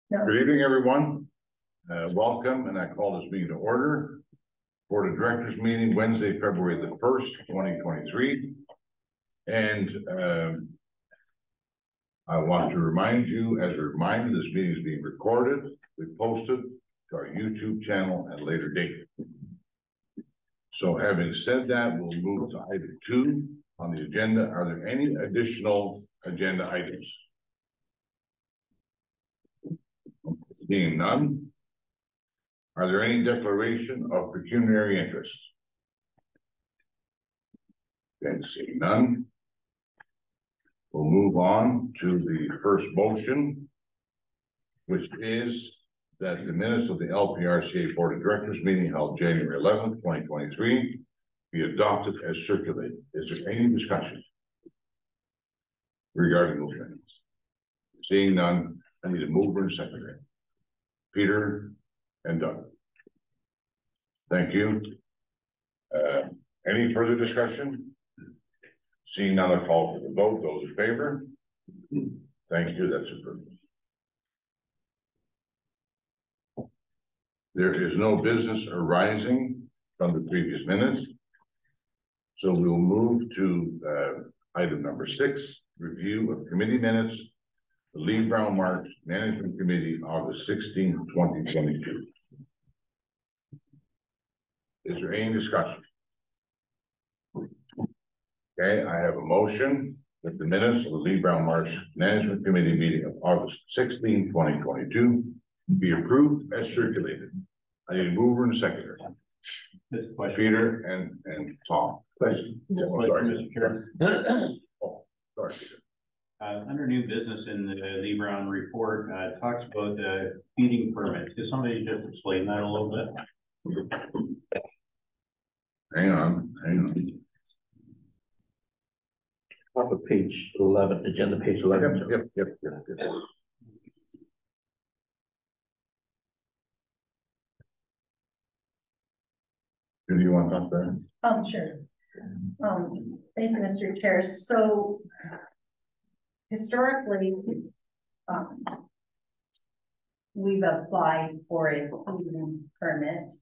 No. Good evening, everyone. Welcome, and I call this meeting to order. Board of Directors meeting Wednesday, February the 1st, 2023. And I want to remind you, as a reminder, this meeting is being recorded. We posted to our YouTube channel at a later date. So having said that, we'll move to item 2 on the agenda. Are there any additional agenda items? Being none, are there any declaration of pecuniary interest? Okay, seeing none, we'll move on to the first motion, which is that the minutes of the LPRCA Board of Directors meeting held January 11th, 2023 be adopted as circulated. Is there any discussion regarding those minutes? Seeing none, I need a mover and seconder. Peter and Doug. Thank you. Any further discussion? Seeing none, I'll call for the vote. Those in favor? Thank you. That's approved. There is no business arising from the previous minutes. So we will move to item number 6, review of committee minutes. The Lee Brown Marsh Management Committee, August 16, 2022. Is there any discussion? Okay, I have a motion that the minutes of the Lee Brown Marsh Management Committee meeting of August 16, 2022 be approved as circulated. I need a mover and seconder. Peter and Tom. Question. Oh, sorry. Mr. Chair. Oh, sorry, Peter. Under new business in the Lee Brown report, talks about the feeding permit. Could somebody just explain that a little bit? Hang on. Top of page 11, agenda page 11. Yep. Do you want to talk there? Sure. Thank you, Mr. Chair. So historically, we've applied for a feeding permit,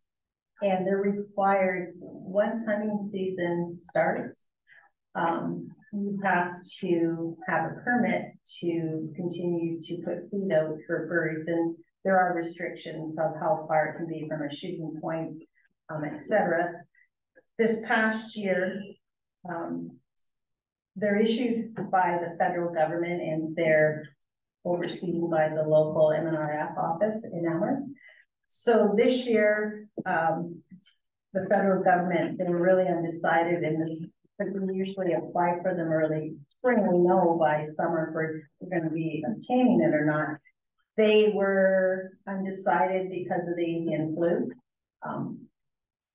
and they're required once hunting season starts. You have to have a permit to continue to put feed out for birds, and there are restrictions of how far it can be from a shooting point, etc. This past year, they're issued by the federal government and they're overseen by the local MNRF office in Elmer. So this year, the federal government, they were really undecided, and this, we usually apply for them early spring. We know by summer if we're going to be obtaining it or not. They were undecided because of the avian flu.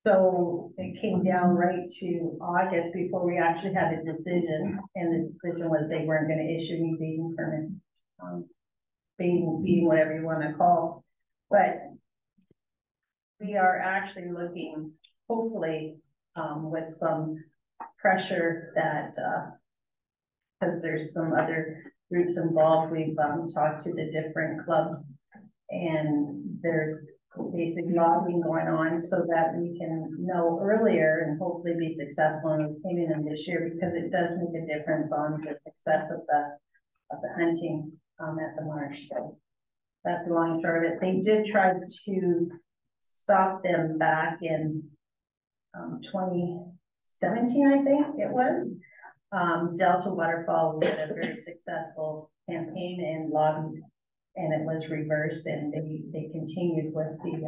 So it came down right to August before we actually had a decision, and the decision was they weren't going to issue any feeding permits, feeding, whatever you want to call. But we are actually looking, hopefully, with some pressure that, because there's some other groups involved, we've talked to the different clubs, and there's basic lobbying going on so that we can know earlier and hopefully be successful in obtaining them this year, because it does make a difference on the success of the hunting at the marsh. So that's the long and short of it. They did try to stop them back in 2017, I think it was. Delta Waterfall did a very successful campaign and lobbied, and it was reversed, and they continued with the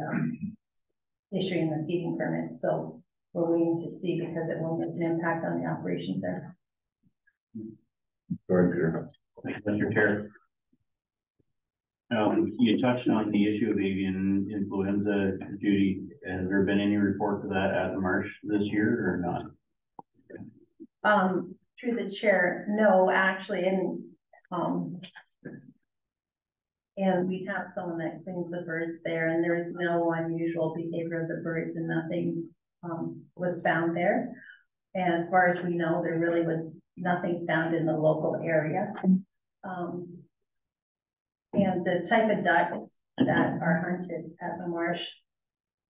issuing the feeding permits. So we're waiting to see, because it will make an impact on the operations there. Sorry, Peter. Thank you, Mr. Chair. You touched on the issue of avian influenza, Judy. Has there been any report to that at the marsh this year or not? Through the chair, no, actually, and we have someone that cleans the birds there, and there is no unusual behavior of the birds, and nothing was found there. And as far as we know, there really was nothing found in the local area. And the type of ducks that are hunted at the marsh,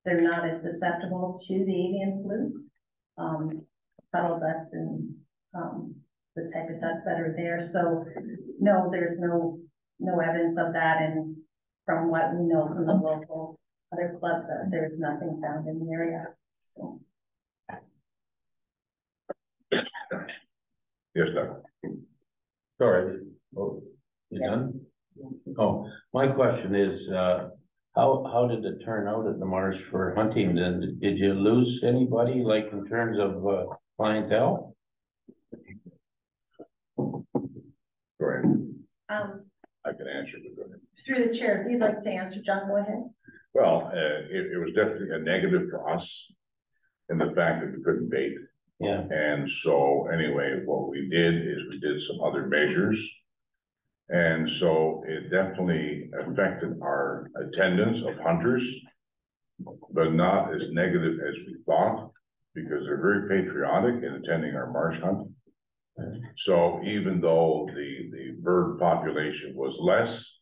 they're not as susceptible to the avian flu. Puddle ducks and, the type of ducks that are there. So no, there's no evidence of that. And from what we know from the local other clubs, there's nothing found in the area. So. Yes, Doug. Sorry. Oh, you done? Oh, my question is, how did it turn out at the marsh for hunting? Then did you lose anybody, like in terms of clientele? Go ahead. I can answer, but go ahead. Through the chair, if you'd like to answer, John, go ahead. Well, it was definitely a negative for us in the fact that we couldn't bait. Yeah. And so anyway, what we did is we did some other measures. And so it definitely affected our attendance of hunters, but not as negative as we thought, because they're very patriotic in attending our marsh hunt. So even though the bird population was less,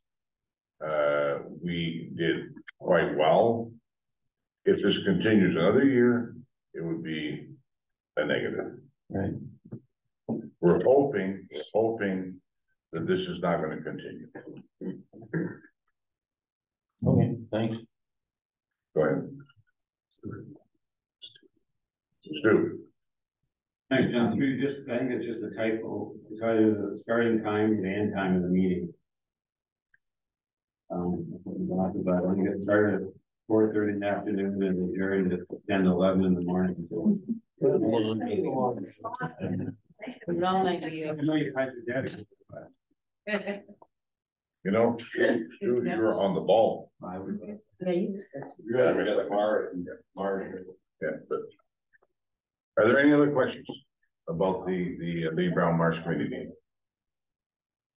we did quite well. If this continues another year, it would be a negative. Right. We're hoping that this is not going to continue. Okay, thanks. Go ahead. Stu. Thanks, John. I think it's just a typo. It's either the starting time and the end time of the meeting. But when you get started at 4:30 in the afternoon and adjourned at 10 to 11 in the morning. So. I know you guys are dedicated. You know, Stu, you're on the ball. I would. Yeah, you just said. Yeah, we got a bar. Yeah, but are there any other questions about the Lee Brown Marsh Committee meeting?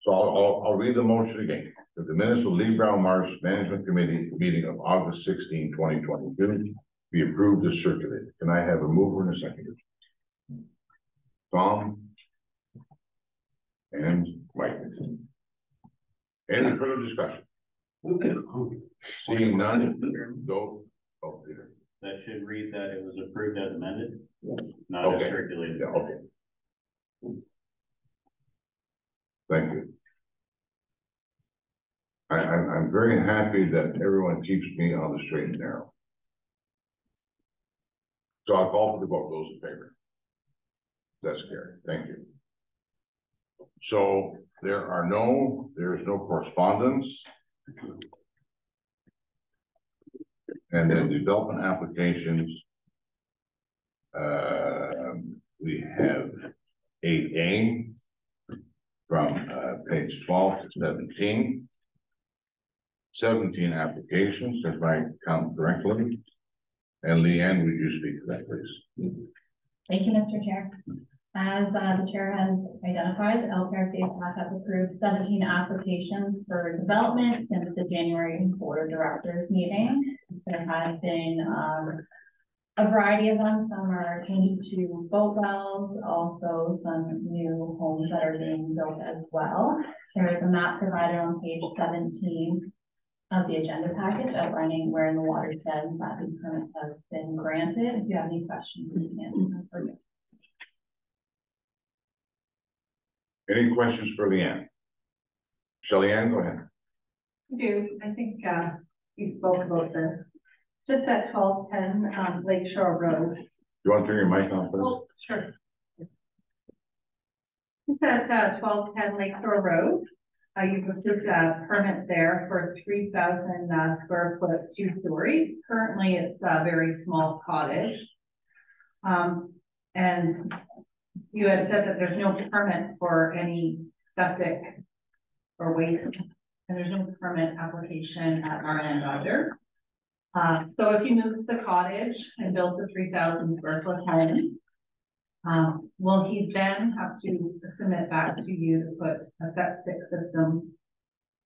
So I'll read the motion again. That the minutes of Lee Brown Marsh Management Committee meeting of August 16, 2022 be approved as circulated. Can I have a mover and a seconder? Tom and Mike. Any further discussion? Seeing none, go. Oh, Peter. That should read that it was approved as amended, not Okay. as circulated. Yeah, okay. Thank you. I'm very happy that everyone keeps me on the straight and narrow. So I'll call for the vote. Those in favor? That's carried. Thank you. So there is no correspondence. And then development applications. We have 8A from page 12 to 17. 17 applications, if I count correctly. And Leanne, would you speak to that, please? Thank you, Mr. Chair. As the chair has identified, the LPRCA staff have approved 17 applications for development since the January Board of Directors meeting. There has been a variety of them. Some are changes to boat wells, also some new homes that are being built as well. There is a map provided on page 17 of the agenda package outlining where in the watershed that these permits have been granted. If you have any questions, you can answer. Any questions for Leanne? Shelley-Ann, go ahead. I do. I think we spoke about this. Just at 1210 Lakeshore Road. You want to turn your mic on, please? Oh, sure. Just at 1210 Lakeshore Road. You've received a permit there for 3,000 square foot, 2-story. Currently, it's a very small cottage. And you had said that there's no permit for any septic or waste, and there's no permit application at our end either. So if he moves the cottage and builds a 3,000 square foot home, will he then have to submit back to you to put a septic system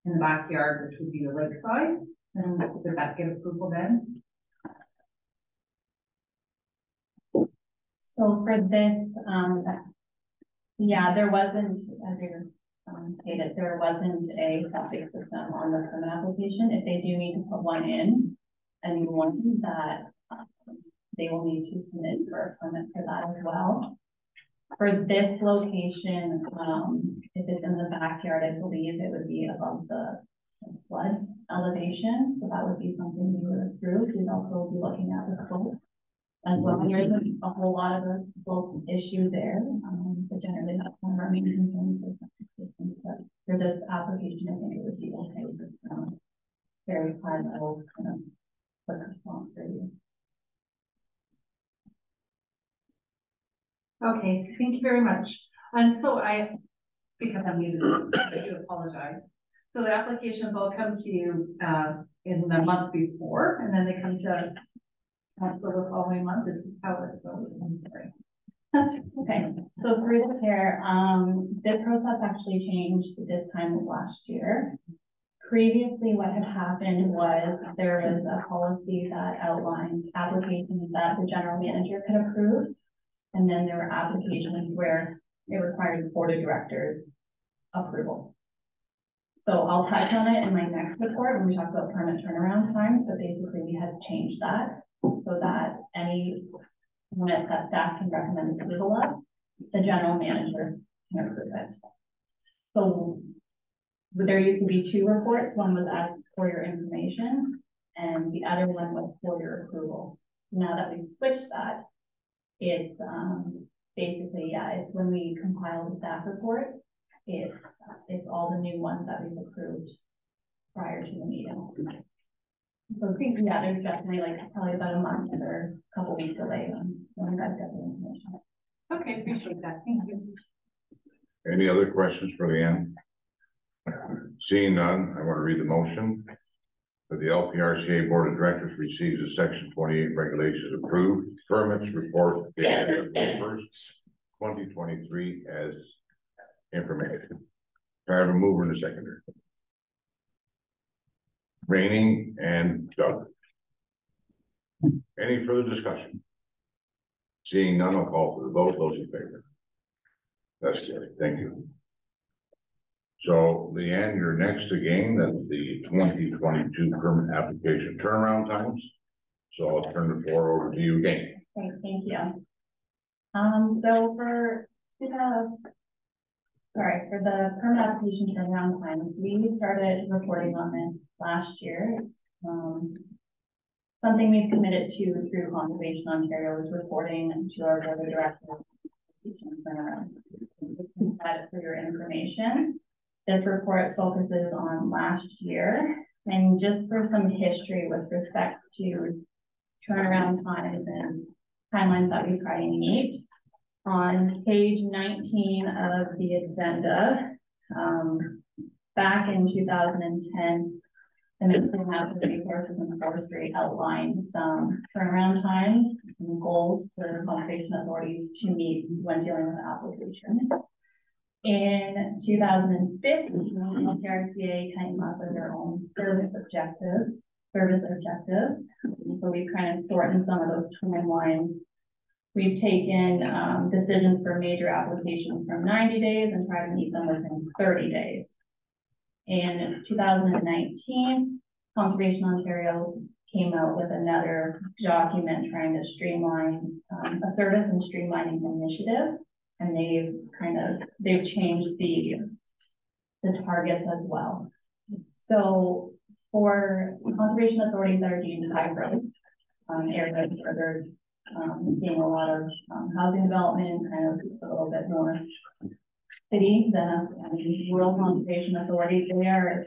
in the backyard, which would be the lakeside? And does that get approval then? So for this, yeah, there wasn't, as you're stated there wasn't a septic system on the permit application. If they do need to put one in, a new one, that they will need to submit for a permit for that as well. For this location, if it's in the backyard, I believe it would be above the flood elevation, so that would be something we would approve. We'd also be looking at the slope as well. There isn't a whole lot of a slope issue there, but generally that's one of our main concerns with septic systems. But for this application, I think it would be okay with very high level kind of quick response rate. Okay, thank you very much. And so because I'm new to this, I do apologize. So the applications all come to you in the month before, and then they come to council the following month. This is how it goes. I'm sorry. Okay, so through the chair, this process actually changed this time of last year. Previously, what had happened was there was a policy that outlined applications that the general manager could approve. And then there were applications where it required the board of directors approval. So I'll touch on it in my next report when we talk about permit turnaround times, but basically we had changed that so that any permit that staff can recommend approval of, the general manager can approve it. So there used to be two reports. One was asked for your information and the other one was for your approval. Now that we've switched that, it's basically, yeah, it's when we compile the staff report, it's all the new ones that we've approved prior to the meeting. So yeah, there's definitely like probably about a month or a couple weeks delay on when you guys get the information. Okay, appreciate that. Thank you. Any other questions for Leanne? Seeing none, I want to read the motion. That the LPRCA Board of Directors receives the Section 28 regulations approved permits report dated February 1st, 2023 as information. I have a mover and a seconder. Raining and Doug. Any further discussion? Seeing none, I'll call for the vote. Those in favor? That's it. Thank you. So Leanne, you're next again. That's the 2022 permit application turnaround times. So I'll turn the floor over to you again. Great, thank you. So for the permit application turnaround time, we started reporting on this last year. Something we've committed to through Conservation Ontario is reporting to our board of directors turnaround. For your information. This report focuses on last year, and just for some history with respect to turnaround times and timelines that we try and meet. On page 19 of the agenda, back in 2010, the Ministry of Natural Resources and Forestry outlined some turnaround times and goals for conservation authorities to meet when dealing with applications. In 2015, LPRCA came up with their own service objectives. So we've kind of shortened some of those timelines. We've taken decisions for major applications from 90 days and tried to meet them within 30 days. In 2019, Conservation Ontario came out with another document trying to streamline a service and streamlining initiative. And they've changed the targets as well. So for conservation authorities that are deemed high growth areas where they're seeing a lot of housing development, kind of a little bit more city than us, and rural conservation authorities, they have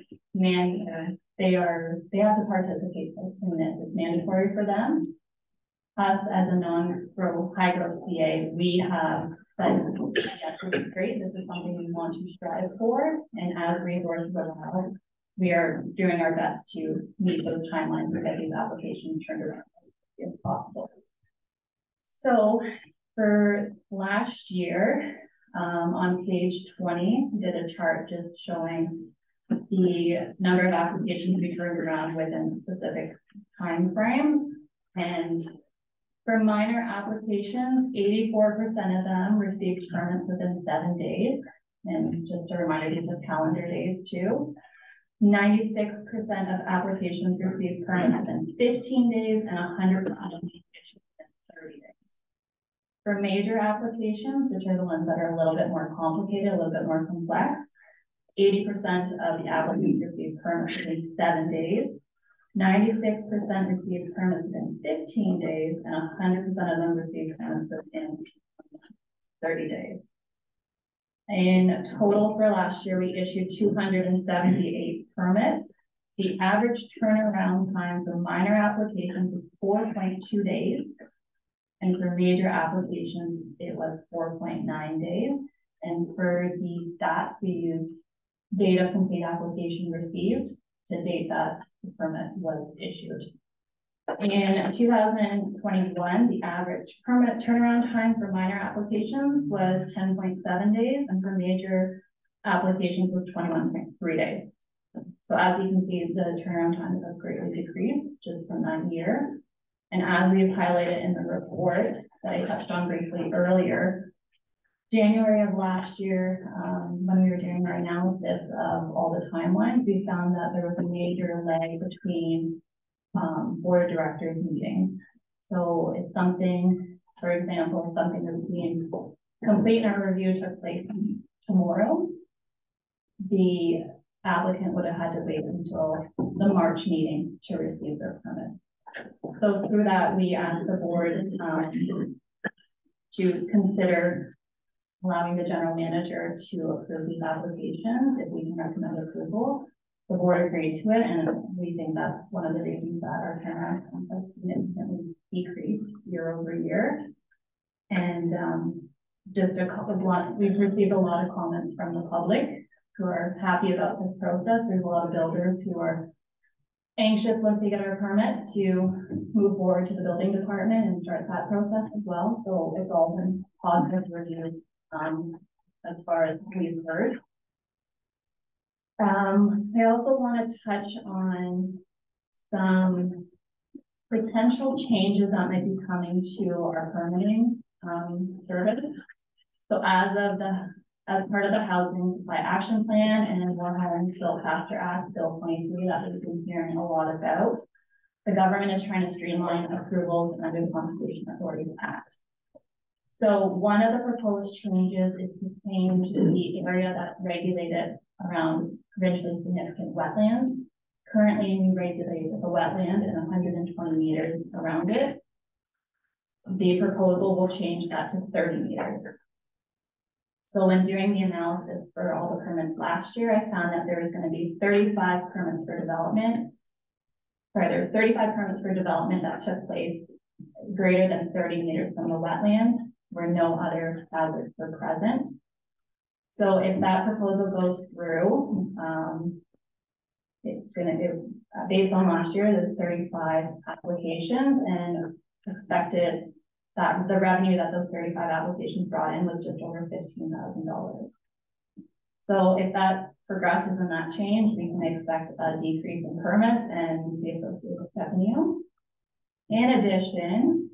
to participate in this. It's mandatory for them. Us as a non-growth, high growth CA, we have said, yes, this is great. This is something we want to strive for. And as resources allow, we are doing our best to meet those timelines and get these applications turned around as quickly as possible. So for last year, on page 20, we did a chart just showing the number of applications we turned around within specific time frames. And for minor applications, 84% of them received permits within 7 days. And just a reminder, these are calendar days too. 96% of applications received permits within 15 days and 100% of applications within 30 days. For major applications, which are the ones that are a little bit more complicated, a little bit more complex, 80% of the applicants received permits within 7 days. 96% received permits within 15 days, and 100% of them received permits within 30 days. In total for last year, we issued 278 permits. The average turnaround time for minor applications was 4.2 days. And for major applications, it was 4.9 days. And for the stats, we used date of complete application received to date that the permit was issued. In 2021, the average permit turnaround time for minor applications was 10.7 days, and for major applications was 21.3 days. So as you can see, the turnaround times have greatly decreased just from that year. And as we've highlighted in the report that I touched on briefly earlier, January of last year, when we were doing our analysis of all the timelines, we found that there was a major lag between board of directors meetings. So it's something, for example, something that was being complete and our review took place tomorrow, the applicant would have had to wait until the March meeting to receive their permit. So through that, we asked the board to consider allowing the general manager to approve these applications if we can recommend approval. The board agreed to it, and we think that's one of the reasons that our turnaround times have significantly decreased year over year. And just a couple of we've received a lot of comments from the public who are happy about this process. There's a lot of builders who are anxious once they get our permit to move forward to the building department and start that process as well. So it's all been positive reviews as far as we've heard. I also want to touch on some potential changes that might be coming to our permitting service. So as part of the Housing Supply Action Plan and More Homes Built Faster Act, Bill 23, that we've been hearing a lot about, the government is trying to streamline approvals under the Conservation Authorities Act. So one of the proposed changes is to change the area that's regulated around provincially significant wetlands. Currently, we regulate the wetland and 120 meters around it. The proposal will change that to 30 meters. So when doing the analysis for all the permits last year, I found that there was going to be 35 permits for development. Sorry, there's 35 permits for development that took place greater than 30 meters from the wetland, where no other hazards were present. So if that proposal goes through, it's going to, based on last year, there's 35 applications and expected that the revenue that those 35 applications brought in was just over $15,000. So if that progresses in that change, we can expect a decrease in permits and the associated revenue. In addition,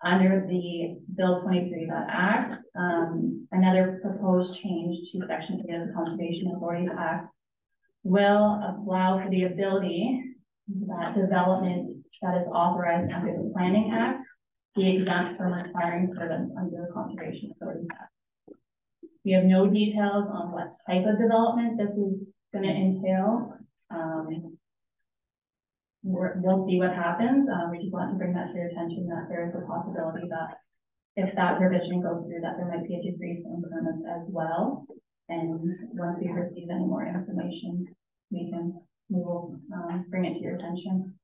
under the Bill 23 Act, another proposed change to Section 8 of the Conservation Authorities Act will allow for the ability that development that is authorized under the Planning Act be exempt from requiring permits under the Conservation Authorities Act. We have no details on what type of development this is going to entail. We'll see what happens. We just want to bring that to your attention that there is a possibility that if that provision goes through, that there might be a decrease in permits as well. And once we receive any more information, we will bring it to your attention.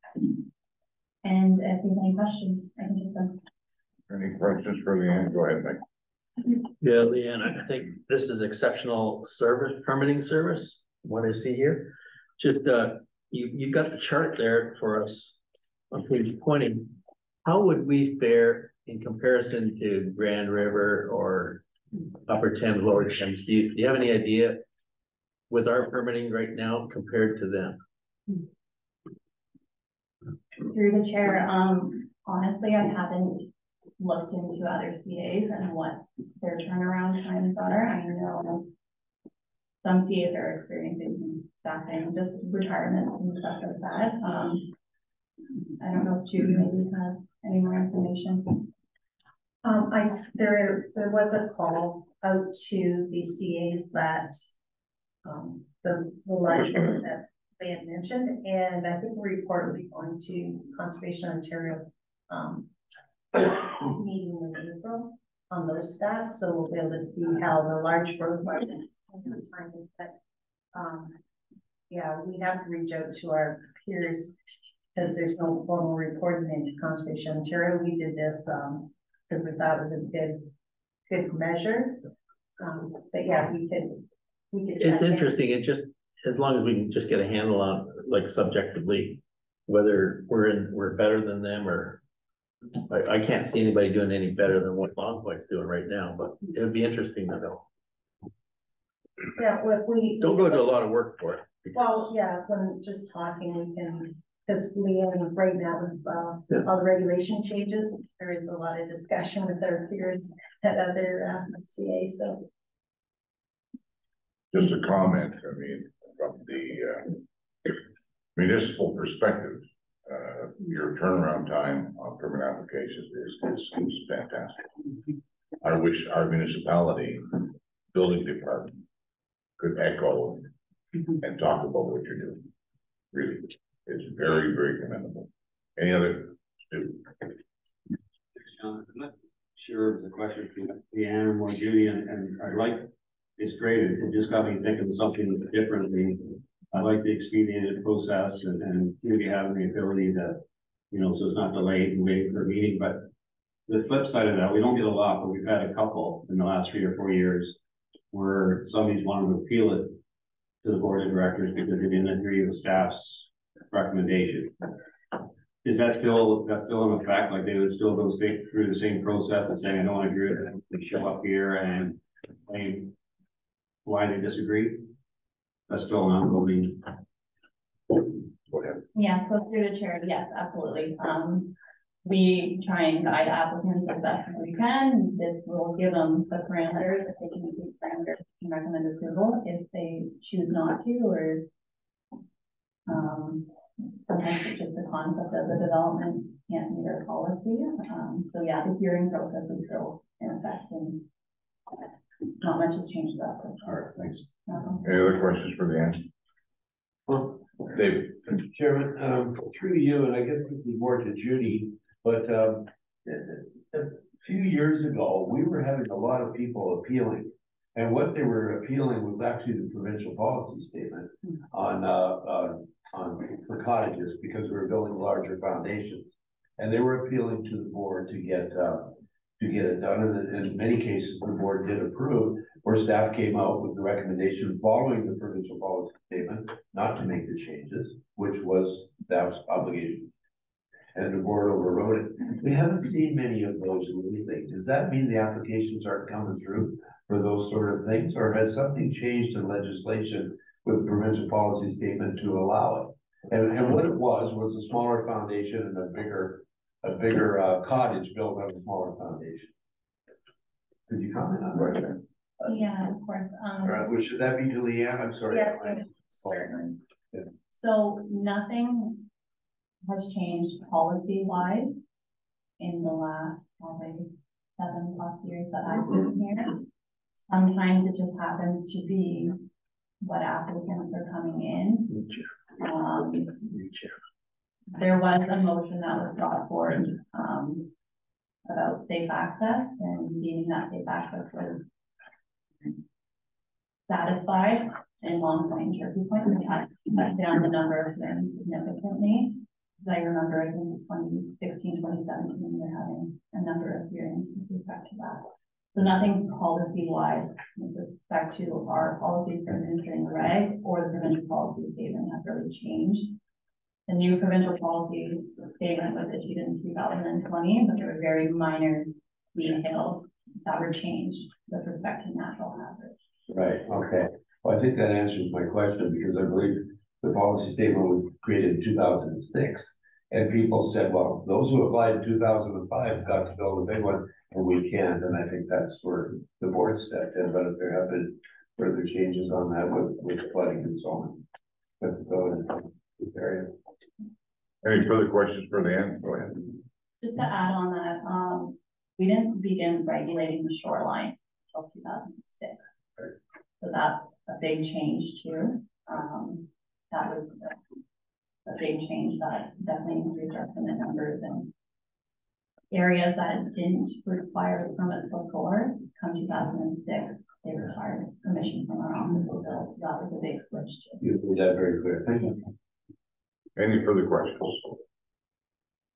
And if there's any questions, I can take them. Any questions for Leanne? Go ahead, Mike. Yeah, Leanne, I think this is exceptional service, permitting service, what I see here. Just, you got the chart there for us on page 20. How would we fare in comparison to Grand River or Upper Thames, Lower Thames? Do you have any idea with our permitting right now compared to them? Through the chair, honestly, I haven't looked into other CAs and what their turnaround times are. I know some CAs are experiencing some staffing, just retirements and stuff like that. I don't know if Judy maybe has any more information. There was a call out to the CAs that, the large ones that they had mentioned, and I think the report will be going to Conservation Ontario, meeting in April on those stats, so we'll be able to see how the large growth was in time is, but, yeah, we have to reach out to our peers because there's no formal reporting into Conservation Ontario. We did this, because we thought it was a good measure. But yeah, we could. It's interesting, it just, as long as we can just get a handle on, like subjectively, whether we're better than them or. I can't see anybody doing any better than what Longpoint's doing right now, but it would be interesting to know. Yeah, well, if we. Don't go to a lot of work for it. Well, yeah, when just talking, we can, because right now with all the regulation changes, there is a lot of discussion with our peers at other CA, so. Just a comment, I mean, from the municipal perspective, your turnaround time on permit applications is fantastic. I wish our municipality building department could echo and talk about what you're doing. Really, it's very, very commendable. Any other student? I'm not sure if it's a question for Leanne or Judy, and I like, it's great, it just got me thinking of something differently. I like the expedited process and maybe having the ability to, you know, so it's not delayed and waiting for a meeting, but the flip side of that, we don't get a lot, but we've had a couple in the last 3 or 4 years where somebody's wanted to appeal it to the board of directors because they didn't agree with staff's recommendation. Is that still, in effect? Like they would still go through the same process of saying, I don't agree with it, they show up here and explain why they disagree? That's still an ongoing. Go ahead. Yeah, so through the chair, yes, absolutely. We try and guide applicants as best as we can. This will give them the parameters, if they can meet these parameters, can recommend approval. If they choose not to, or sometimes it's just the concept of the development can't meet our policy. So yeah, the hearing process is still in effect, and not much has changed about that. All right, thanks. Any other questions for Leanne? Well, Dave? Chairman, through you, and I guess this is more to Judy, but a few years ago, we were having a lot of people appealing. And what they were appealing was actually the provincial policy statement for cottages, because we were building larger foundations. And they were appealing to the board to get it done. And in many cases, the board did approve, or staff came out with the recommendation following the provincial policy statement not to make the changes, which was staff's obligation. And the board overrode it. We haven't seen many of those lately. Does that mean the applications aren't coming through for those sort of things? Or has something changed in legislation with the provincial policy statement to allow it? And what it was a smaller foundation and a bigger cottage built on a smaller foundation. Could you comment on that? Yeah, of course. Well, should that be to Leanne? I'm sorry. Yeah, certainly. So nothing has changed policy wise in the last probably 7+ years that I've been here. Sometimes it just happens to be what applicants are coming in. There was a motion that was brought forward about safe access, and meaning that safe access was satisfied in Longpoint and Turkey Point, which had cut down the number of hearings significantly. As I remember, I think 2016, 2017, we were having a number of hearings with respect to that. So nothing policy-wise with respect to our policies for administering the reg or the provincial policy statement have really changed. The new provincial policy statement was issued in 2020, but there were very minor details that were changed with respect to natural hazards. Right, okay. Well, I think that answers my question, because I believe the policy statement was created in 2006. And people said, well, those who applied in 2005 got to build a big one, and we can't. And I think that's where the board stepped in. But if there have been further changes on that with flooding and so on. With the area. Any further questions for Leanne? Go ahead. Just to add on that, we didn't begin regulating the shoreline until 2006. So that's a big change too. That was a big change that definitely increased our permit numbers, and areas that didn't require permits before, come 2006, they required permission from our office. So that was a big switch too. You made that very clear. Thank you. Any further questions?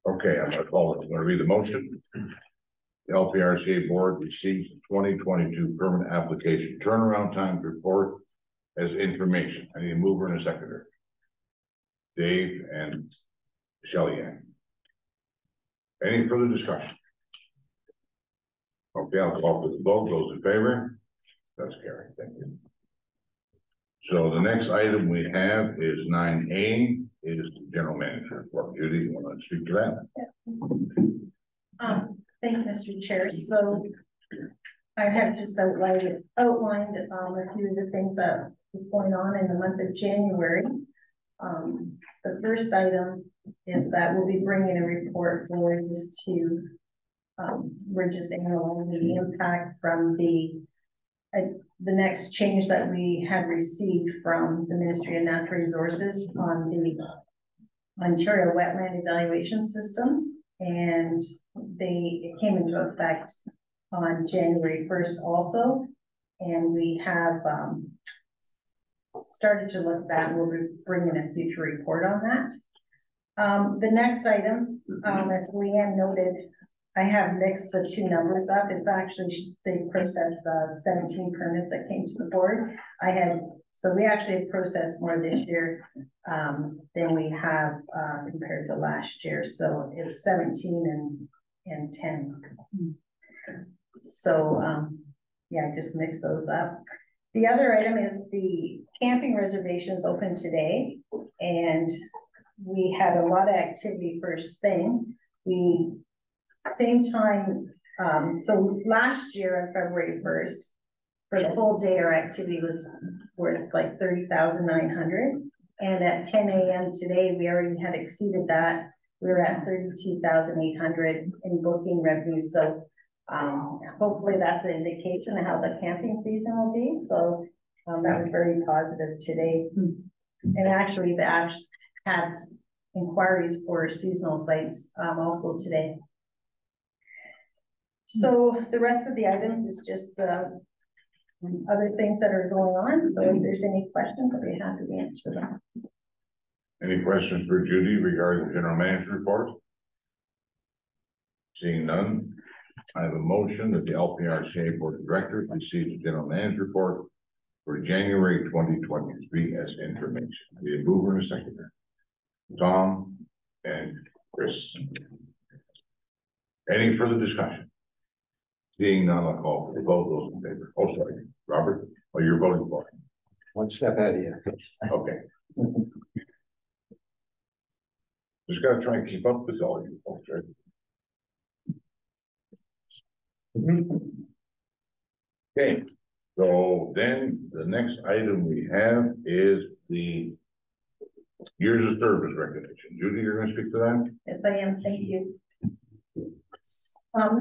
Okay, I'm gonna read the motion. The LPRCA board receives the 2022 permit application turnaround times report as information. I need a mover and a seconder. Dave and Shelley Ann. Any further discussion? Okay, I'll call for the vote. Those in favor? That's carried. Thank you. So the next item we have is 9A, is the general manager report. Judy, you want to speak to that? Thank you, Mr. Chair. So I have just outlined a few of the things that was going on in the month of January. The first item is that we'll be bringing a report forward just to, we're just analyzing the impact from the next change that we had received from the Ministry of Natural Resources on the Ontario Wetland Evaluation System. And it came into effect on January 1st also. And we have started to look at that. We'll be bringing a future report on that. The next item, as Leanne noted, I have mixed the two numbers up. It's actually, they processed 17 permits that came to the board. So we actually have processed more this year than we have compared to last year. So it's 17 and 10. So yeah, I just mixed those up. The other item is the camping reservations open today. And we had a lot of activity first thing. Same time, so last year on February 1st, for the whole day, our activity was worth like 30,900. And at 10 a.m. today, we already had exceeded that. We were at 32,800 in booking revenue. So hopefully that's an indication of how the camping season will be. So that was very positive today. And actually the apps had inquiries for seasonal sites also today. So the rest of the items is just the other things that are going on. So if there's any questions, I'll be happy to answer them. Any questions for Judy regarding the general manager report? Seeing none, I have a motion that the LPRCA board of directors receive the general manager report for January 2023 as information. The mover and a seconder. Tom and Chris. Any further discussion? Seeing none, I'll call for the vote. Those in favor. Oh, sorry, Robert. Oh, you're voting for it. One step ahead of you. Okay. Just gotta try and keep up with all you folks, right? Okay, so then the next item we have is the years of service recognition. Judy, you're gonna speak to that? Yes, I am. Thank you.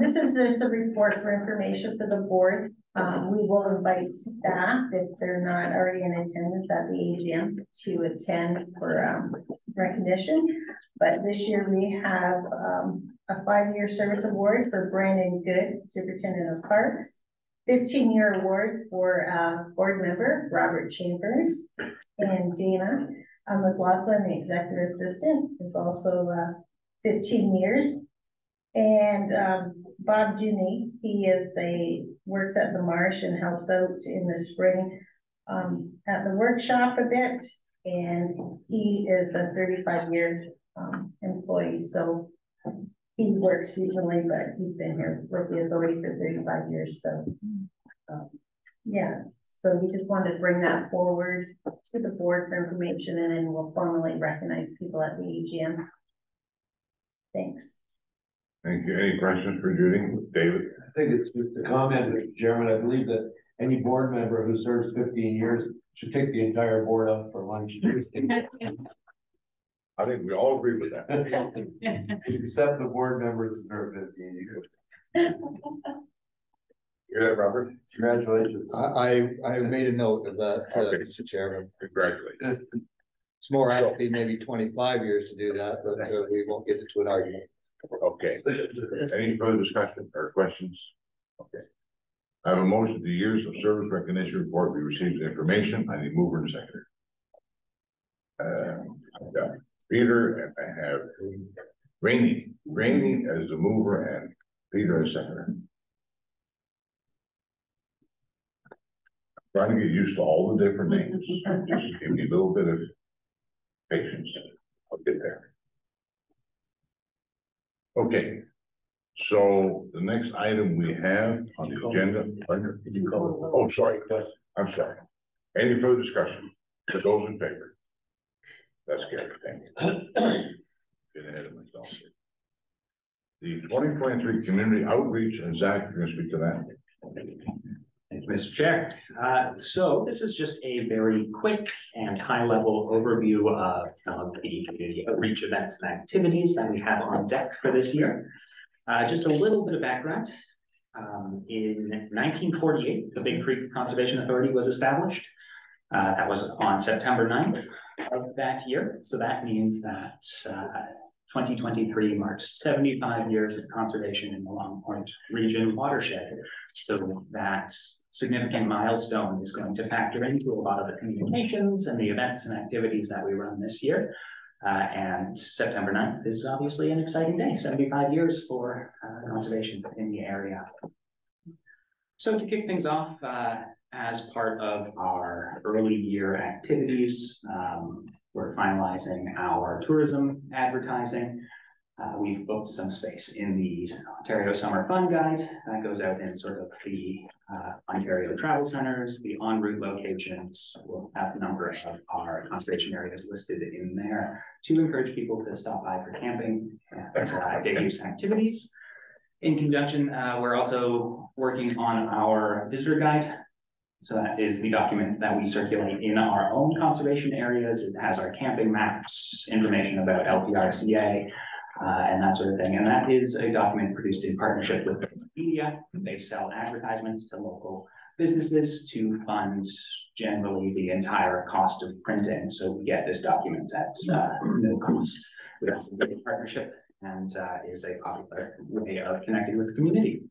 This is just a report for information for the board. We will invite staff, if they're not already in attendance at the AGM, to attend for recognition. But this year we have a 5-year service award for Brandon Good, Superintendent of Parks, 15-year award for board member Robert Chambers, and Dana McLaughlin, the executive assistant, is also 15 years. And Bob Duney, he works at the Marsh and helps out in the spring at the workshop a bit. And he is a 35-year employee. So he works seasonally, but he's been here with the authority for 35 years. So yeah, so we just wanted to bring that forward to the board for information, and then we'll formally recognize people at the AGM. Thanks. Thank you. Any questions for Judy? David? I think it's just a comment, Mr. Chairman. I believe that any board member who serves 15 years should take the entire board up for lunch. I think we all agree with that. Except the board members who serve 15 years. Hear that, Robert? Congratulations. I made a note of that, Okay. Mr. Chairman. Congratulations. It's more actually maybe 25 years to do that, but we won't get into an argument. Okay. Any further discussion or questions? Okay. I have a motion, the years of service recognition report, we received information, I need mover and seconder. I've got Peter and I have Rainey as the mover and Peter as seconder. Trying to get used to all the different names, just give me a little bit of patience, I'll get there. Okay, so the next item we have on the agenda. Oh, sorry, I'm sorry. Any further discussion? For those in favor? That's carried, thank you. Get ahead of myself here. The 2023 community outreach, and Zach, you're gonna speak to that. Thank you, Mr. Chair. So this is just a very quick and high-level overview of the community outreach events and activities that we have on deck for this year. Just a little bit of background. In 1948, the Big Creek Conservation Authority was established. That was on September 9th of that year. So that means that 2023 marks 75 years of conservation in the Long Point region watershed. So that significant milestone is going to factor into a lot of the communications and the events and activities that we run this year. And September 9th is obviously an exciting day, 75 years for conservation in the area. So to kick things off, as part of our early year activities, we're finalizing our tourism advertising. We've booked some space in the Ontario Summer Fun Guide that goes out in sort of the Ontario travel centers, the en route locations. We'll have a number of our conservation areas listed in there to encourage people to stop by for camping and day use activities. In conjunction, we're also working on our visitor guide. So that is the document that we circulate in our own conservation areas. It has our camping maps, information about LPRCA, and that sort of thing. And that is a document produced in partnership with the media. They sell advertisements to local businesses to fund generally the entire cost of printing. So we get this document at no cost. We also do a partnership and is a popular way of connecting with the community.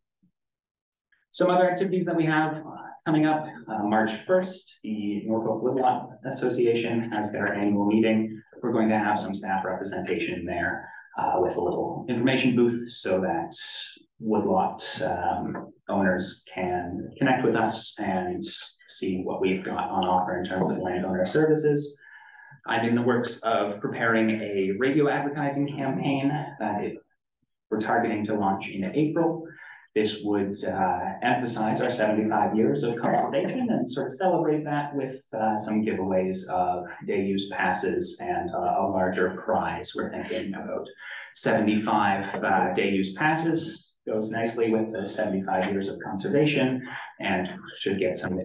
Some other activities that we have coming up, March 1st, the Norfolk Woodlot Association has their annual meeting. We're going to have some staff representation there with a little information booth so that woodlot owners can connect with us and see what we've got on offer in terms of landowner services. I'm in the works of preparing a radio advertising campaign that we're targeting to launch in April. This would emphasize our 75 years of conservation and sort of celebrate that with some giveaways of day use passes and a larger prize. We're thinking about 75 day use passes. Goes nicely with the 75 years of conservation and should get some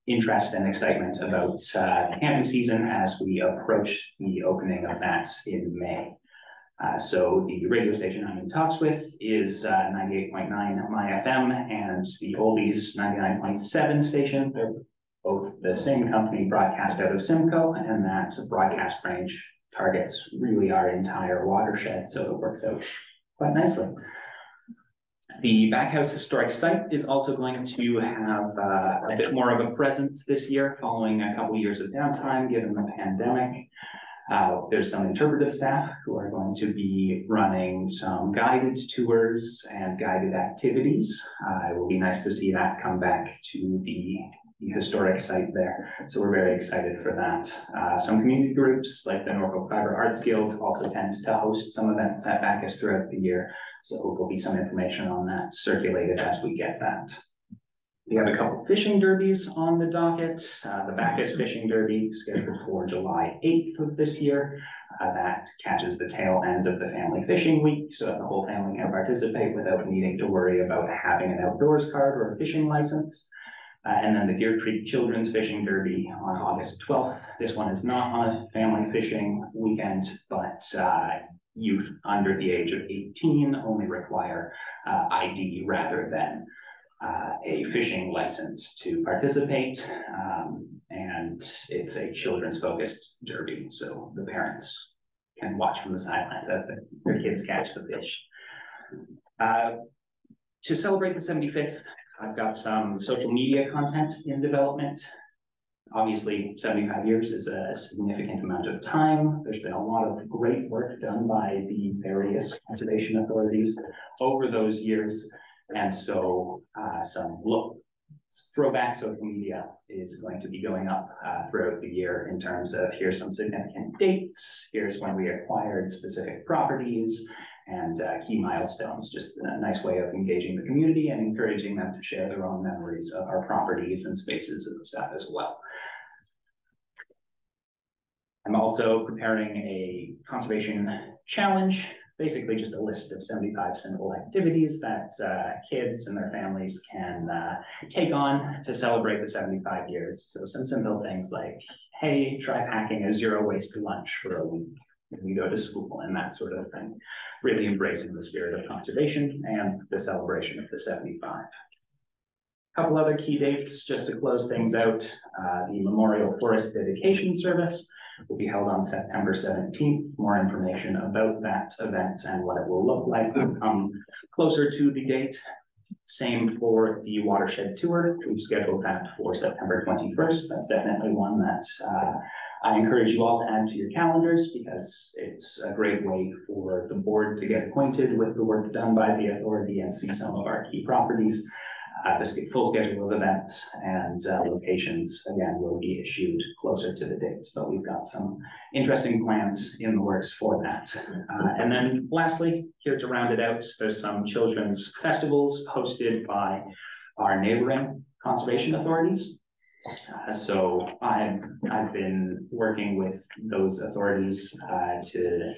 interest and excitement about the camping season as we approach the opening of that in May. So the radio station I'm in talks with is 98.9 My FM and the Oldies 99.7 station. They're both the same company, broadcast out of Simcoe, and that broadcast range targets really our entire watershed, so it works out quite nicely. The Backhouse Historic Site is also going to have a bit more of a presence this year following a couple years of downtime given the pandemic. There's some interpretive staff who are going to be running some guided tours and guided activities. It will be nice to see that come back to the historic site there. So we're very excited for that. Some community groups like the Norfolk Fiber Arts Guild also tends to host some events at Bacchus throughout the year. So there'll be some information on that circulated as we get that. We have a couple fishing derbies on the docket. The Bacchus Fishing Derby scheduled for July 8th of this year. That catches the tail end of the family fishing week so that the whole family can participate without needing to worry about having an outdoors card or a fishing license. And then the Deer Creek Children's Fishing Derby on August 12th. This one is not on a family fishing weekend, but youth under the age of 18 only require ID rather than a fishing license to participate. And it's a children's focused derby, so the parents can watch from the sidelines as their kids catch the fish. To celebrate the 75th, I've got some social media content in development. Obviously, 75 years is a significant amount of time. There's been a lot of great work done by the various conservation authorities over those years. And so some throwback social media is going to be going up throughout the year in terms of here's some significant dates, here's when we acquired specific properties, and key milestones, just a nice way of engaging the community and encouraging them to share their own memories of our properties and spaces and stuff as well. I'm also preparing a conservation challenge, basically just a list of 75 simple activities that kids and their families can take on to celebrate the 75 years. So some simple things like, hey, try packing a zero waste lunch for a week when you go to school and that sort of thing. Really embracing the spirit of conservation and the celebration of the 75. A couple other key dates just to close things out. The Memorial Forest Dedication Service will be held on September 17th. More information about that event and what it will look like will come closer to the date. Same for the watershed tour. We've scheduled that for September 21st. That's definitely one that I encourage you all to add to your calendars because it's a great way for the board to get acquainted with the work done by the authority and see some of our key properties. The full schedule of events and locations, again, will be issued closer to the dates, but we've got some interesting plans in the works for that. And then lastly, here to round it out, there's some children's festivals hosted by our neighboring conservation authorities. So I've been working with those authorities to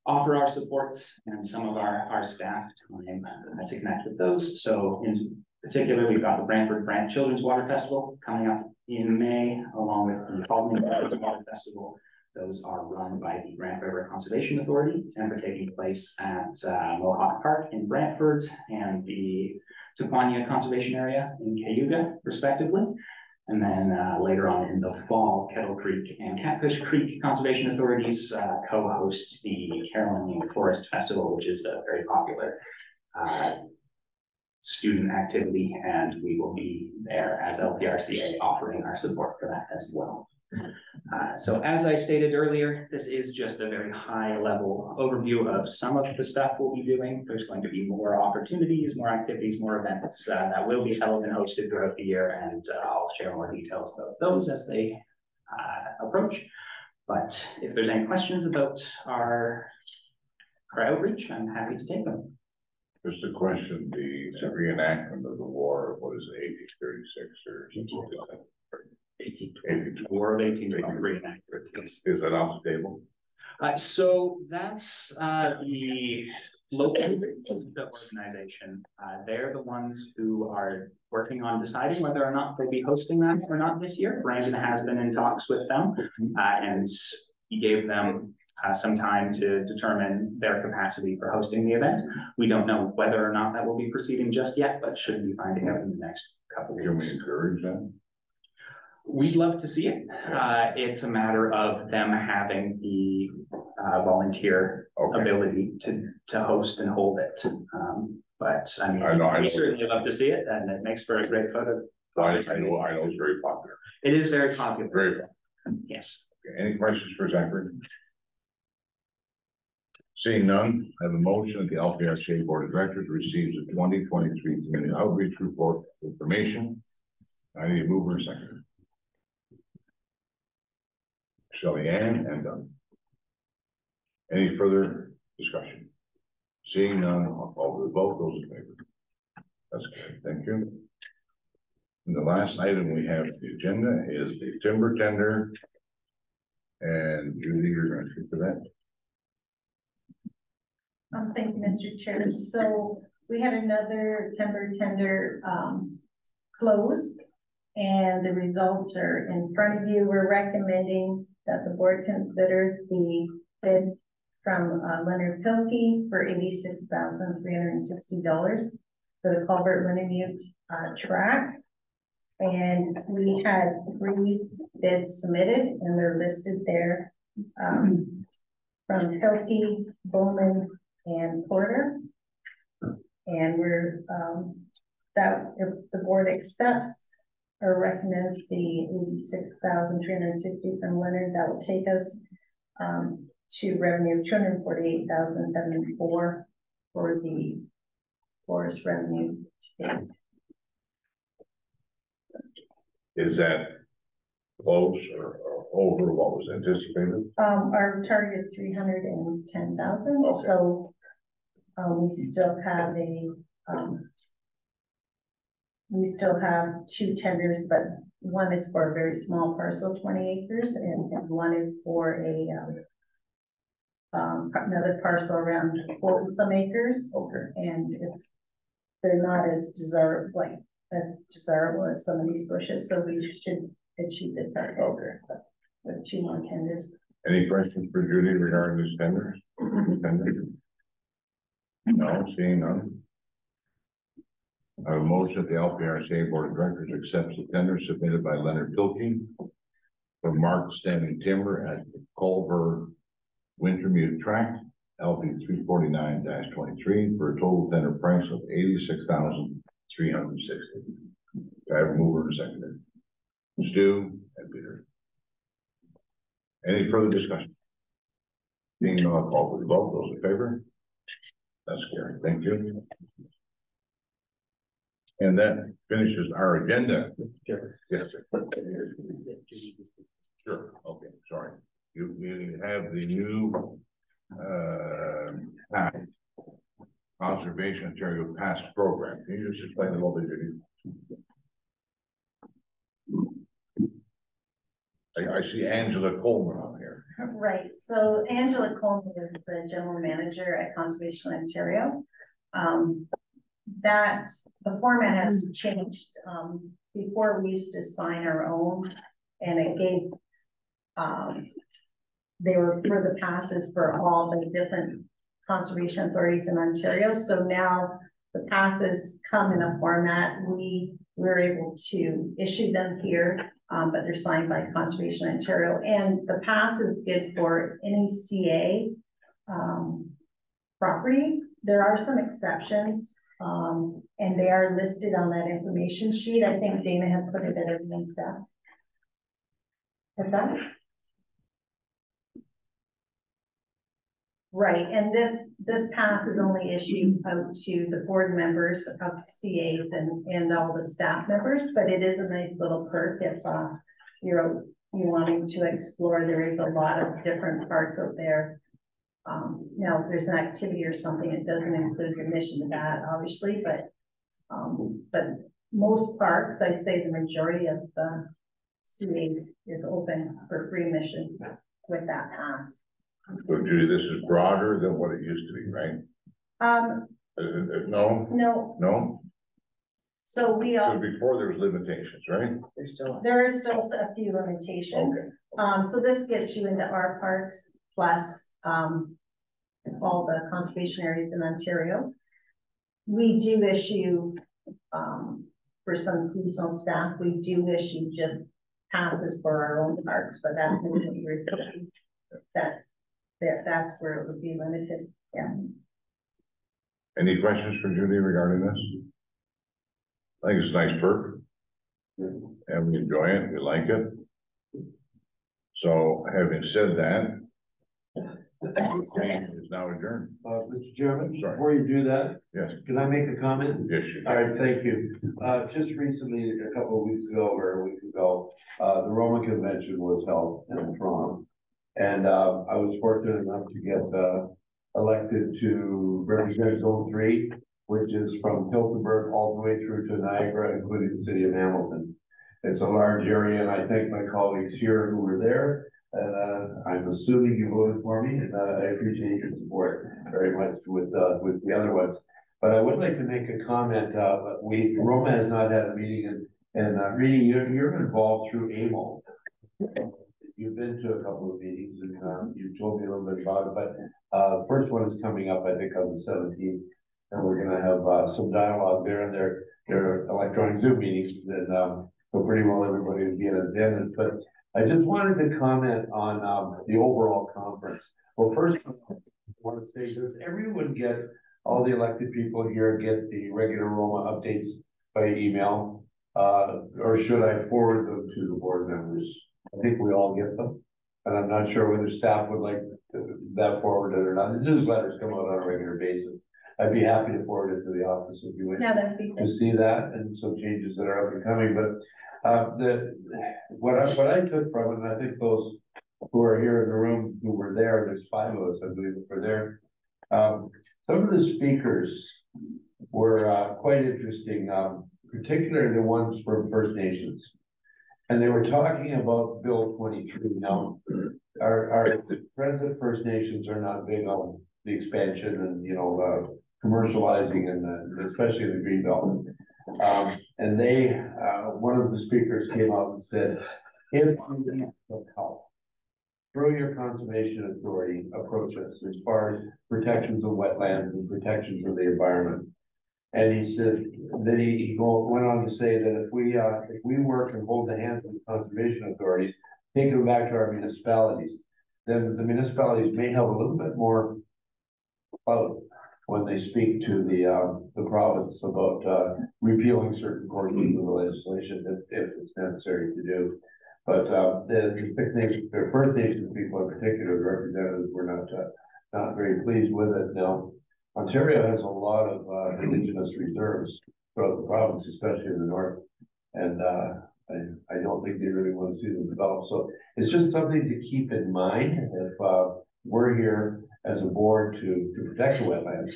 offer our support and some of our staff time to connect with those. So in particular, we've got the Brantford Brant Children's Water Festival coming up in May, along with the Albany Water Festival. Those are run by the Grand River Conservation Authority and are taking place at Mohawk Park in Brantford and the Tuquania Conservation Area in Cayuga, respectively. And then later on in the fall, Kettle Creek and Catfish Creek Conservation Authorities co-host the Carolyn Forest Festival, which is a very popular student activity, and we will be there as LPRCA offering our support for that as well. So as I stated earlier, this is just a very high level overview of some of the stuff we'll be doing. There's going to be more opportunities, more activities, more events that will be held and hosted throughout the year, and I'll share more details about those as they approach. But if there's any questions about our outreach, I'm happy to take them. Just a question, the reenactment of the war, what is it, 1836 or something like that? War of 1833. Is that off the table? So that's the local organization. They're the ones who are working on deciding whether or not they'll be hosting that or not this year. Brandon has been in talks with them, and he gave them some time to determine their capacity for hosting the event. We don't know whether or not that will be proceeding just yet, but should be finding out in the next couple of weeks. Can we encourage that? We'd love to see it. It's a matter of them having the volunteer ability to host and hold it. But I mean, we certainly love to see it, and it makes for a great photo. I know it's very popular. It is very popular. Very popular. Yes. Okay, any questions for Zachary? Seeing none, I have a motion that the LPRCA Board of Directors receives the 2023 Community Outreach Report information. I need a mover and second. Shelley Ann and Doug. Any further discussion? Seeing none, I'll call for the vote. Those in favor? That's good. Thank you. And the last item we have on the agenda is the timber tender. And Judy, you're going to speak to that. Thank you, Mr. Chair. So we had another timber tender close And the results are in front of you. We're recommending that the board consider the bid from Leonard Pilkey for $86,360 for the culvert Winnipeg track. And we had 3 bids submitted, and they're listed there from Pilkey, Bowman, and Porter. And we're that if the board accepts or recommends the $86,360 from Leonard, that will take us to revenue of $248,074 for the forest revenue to date. Is that close or over what was anticipated? Our target is 310,000, Okay. so we still have 2 tenders, but one is for a very small parcel, 20 acres, and one is for a another parcel around 40 some acres. Okay. And they're not as desirable as some of these bushes, so we should achieve the target. Okay. With 2 more tenders. Any questions for Judy regarding these tenders? No, seeing none. I have a motion that the LPRCA Board of Directors accepts the tender submitted by Leonard Pilkey for marked standing timber at the Culver Wintermute Tract, LP 349-23, for a total tender price of $86,360. I have a mover and seconder. Stu and Peter. Any further discussion? Being none, I'll call for the vote. Those in favor? That's carried. Thank you. And that finishes our agenda. Yes, sir. Sure. Okay, sorry. You have the new Conservation Ontario Past Program. Can you just explain a little bit, Judy? I see Angela Coleman on here. Right, so Angela Coleman is the general manager at Conservation Ontario. The format has changed. Before we used to sign our own, and it gave they were for the passes for all the different conservation authorities in Ontario. So now the passes come in a format we're able to issue them here, but they're signed by Conservation Ontario. And the pass is good for any CA property. There are some exceptions, and they are listed on that information sheet. I think Dana had put it at everyone's desk. What's that? Right, and this pass is only issued out to the board members of CAs and all the staff members, but it is a nice little perk if you're wanting to explore. There is a lot of different parts out there. Now, if there's an activity or something, it doesn't include admission to that, obviously, but most parks, I say the majority of the CA is open for free admission with that pass. So Judy, this is broader than what it used to be, right? No? No? So we So are, before there was limitations, right? there are still a few limitations. Okay. So this gets you into our parks plus, all the conservation areas in Ontario. We do issue, for some seasonal staff, we do issue just passes for our own parks, but that's that's where it would be limited. Yeah. Any questions for Judy regarding this? I think it's a nice perk. And we enjoy it, we like it. So having said that, the meeting is now adjourned. Mr. Chairman, Sorry. before you do that, Yes. can I make a comment? Yes, you All can. right, thank you. Just recently, a couple of weeks ago or a week ago, the Roma Convention was held in Toronto. And I was fortunate enough to get elected to represent Zone 3, which is from Tiltonburg all the way through to Niagara, including the city of Hamilton. It's a large area, and I thank my colleagues here who were there. And I'm assuming you voted for me, and I appreciate your support very much with the other ones. But I would like to make a comment. Roma has not had a meeting And, Reenie, you're involved through AMO. You've been to a couple of meetings and, you told me a little bit about it, but, the first one is coming up, I think, on the 17th. And we're gonna have, some dialogue there and their electronic Zoom meetings and, so pretty well everybody will be in attendance, but I just wanted to comment on, the overall conference. Well, first, I want to say, does everyone get, all the elected people here get the regular Roma updates by email? Or should I forward them to the board members? I think we all get them. And I'm not sure whether staff would like that forwarded or not. The newsletters come out on a regular basis. I'd be happy to forward it to the office if you wish Yeah, that'd be to good. see that and some changes that are up and coming, but what I took from it, and I think those who are here in the room who were there, there's 5 of us, I believe, that were there. Some of the speakers were quite interesting, particularly the ones from First Nations. And they were talking about Bill 23. Now, our friends at First Nations are not big on the expansion and, commercializing and especially in the Greenbelt. And they, one of the speakers came out and said, if you need help, through your conservation authority, approach us as far as protections of wetlands and protections of the environment. And he said that he went on to say that if we work and hold the hands of the conservation authorities, take them back to our municipalities, then the municipalities may have a little bit more clout when they speak to the province about repealing certain portions of the legislation if it's necessary to do. But the First Nations people in particular, the representatives were not very pleased with it. Now, Ontario has a lot of Indigenous reserves throughout the province, especially in the north, and I don't think they really want to see them develop. So it's just something to keep in mind if we're here as a board to protect the wetlands.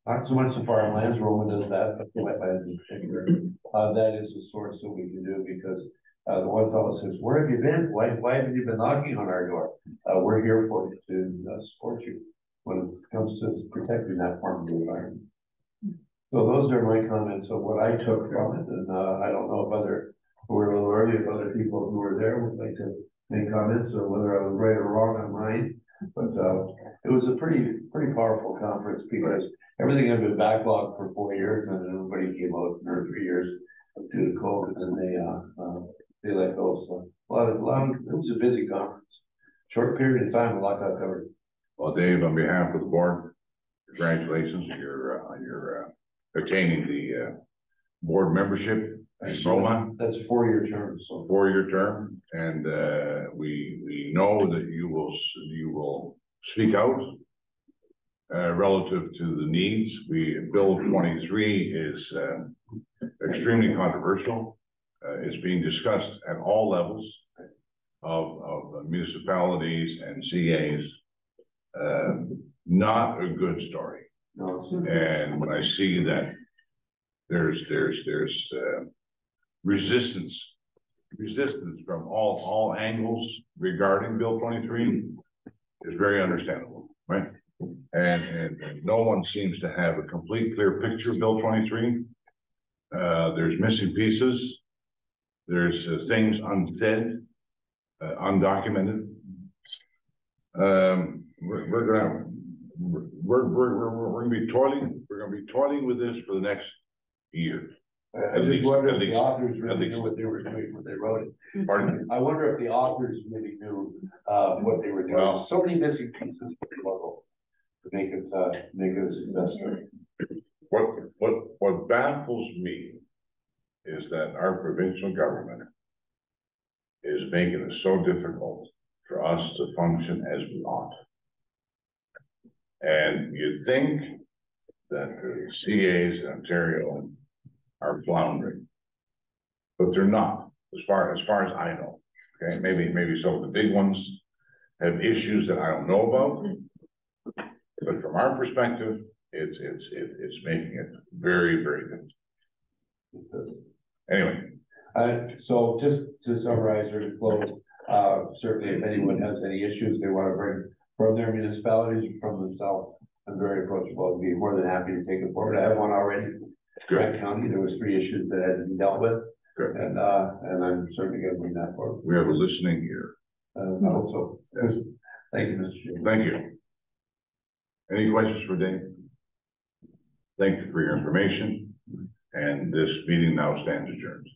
Not so much the farmlands, Roma does that, but the wetlands in particular. That is a source that we can do because the one fellow says, "Where have you been? Why haven't you been knocking on our door?" We're here for you to support you when it comes to protecting that part of the environment. So those are my comments of what I took from it, and I don't know if we're a little early, if other people who were there would like to make comments or whether I was right or wrong on mine. But it was a pretty powerful conference because everything had been backlogged for 4 years and everybody came out or 3 years due to COVID and they let go. So a lot of it was a busy conference. Short period of time, a lot got covered. Well, Dave, on behalf of the board, congratulations on your attaining the board membership in Roma. That's 4-year term, so 4-year term, and we know that you will speak out relative to the needs. Bill 23 is extremely controversial. It's being discussed at all levels of municipalities and CAs. Not a good story. no, And when I see that there's resistance from all angles regarding Bill 23 is very understandable, right? And no one seems to have a complete clear picture of Bill 23. There's missing pieces. There's things unsaid, undocumented. We're gonna be toiling. We're gonna be toiling with this for the next year. I just wonder if the authors at really least. knew what they were doing when they wrote it. Pardon me? I wonder if the authors really knew what they were doing. Well- So many missing pieces to make it a success story. What baffles me is that our provincial government is making it so difficult for us to function as we ought. And you'd think that the CAs in Ontario are floundering, but they're not, as far as I know. Okay, maybe some of the big ones have issues that I don't know about, but from our perspective, it's making it very, very difficult. Anyway. So just to summarize or to close, certainly if anyone has any issues they want to bring from their municipalities or from themselves, I'm very approachable. I'd be more than happy to take it forward. I have one already. Grant County. There was 3 issues that had to be dealt with. Good. And I'm certainly gonna bring that forward. We have a listening ear. I hope so. Thank you, Mr. Chairman. Thank you. Any questions for Dave? Thank you for your information, and this meeting now stands adjourned.